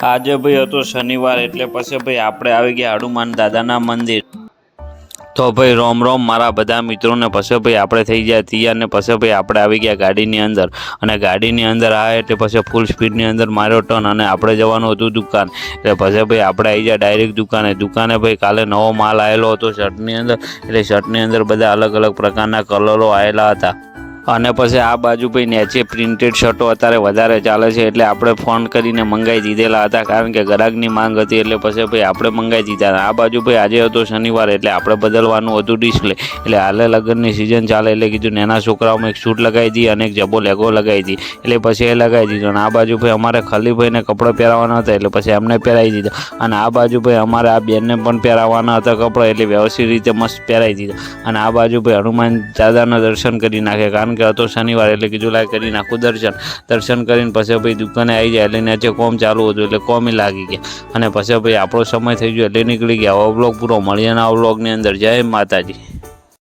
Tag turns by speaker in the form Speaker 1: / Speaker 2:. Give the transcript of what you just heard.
Speaker 1: આજે ભાઈ હતો શનિવાર એટલે પછી ભાઈ આપણે આવી ગયા હનુમાન દાદાના મંદિર। તો ભાઈ રોમ રોમ મારા બધા મિત્રોને। પછી ભાઈ આપણે થઈ ગયા તૈયાર ને પછી ભાઈ આપણે આવી ગયા ગાડીની અંદર અને ગાડીની અંદર આવ્યા એટલે પછી ફૂલ સ્પીડની અંદર માર્યો ટર્ન અને આપણે જવાનું હતું દુકાન। એટલે પછી ભાઈ આપણે આવી ગયા ડાયરેક્ટ દુકાને ભાઈ કાલે નવો માલ આવેલો હતો શર્ટની અંદર। એટલે શર્ટની અંદર બધા અલગ અલગ પ્રકારના કલરો આવેલા હતા અને પછી આ બાજુ ભાઈ નેચે પ્રિન્ટેડ શર્ટો અત્યારે વધારે ચાલે છે એટલે આપણે ફોન કરીને મંગાવી દીધેલા હતા કારણ કે ગ્રાહકની માંગ હતી એટલે પછી ભાઈ આપણે મંગાવી દીધા। આ બાજુ ભાઈ આજે હતો શનિવાર એટલે આપણે બદલવાનું હતું ડિસ્પ્લે। એટલે હાલે લગ્નની સિઝન ચાલે એટલે કીધું નાના છોકરાઓમાં એક શૂટ લગાવી દઈએ અને એક જબો લેગો લગાવી દઈએ એટલે પછી એ લગાવી દીધો। અને આ બાજુ ભાઈ અમારે ખલીભાઈને કપડાં પહેરાવવાના હતા એટલે પછી એમને પહેરાવી દીધા અને આ બાજુ ભાઈ અમારે આ બેનને પણ પહેરાવવાના હતા કપડાં એટલે વ્યવસ્થિત રીતે મસ્ત પહેરાવી દીધા। અને આ બાજુ ભાઈ હનુમાન દાદાના દર્શન કરી નાખે કારણ કે હતો શનિવાર એટલે કીધું લાય કરી નાખું દર્શન કરીને પછી ભાઈ દુકાને આવી જાય એટલે નીચે કોમ ચાલુ હતું એટલે કોમી લાગી ગયા અને પછી ભાઈ આપણો સમય થઈ ગયો એટલે નીકળી ગયા। હવે વ્લોગ પૂરો મળીએ ના વ્લોગની અંદર। જય માતાજી।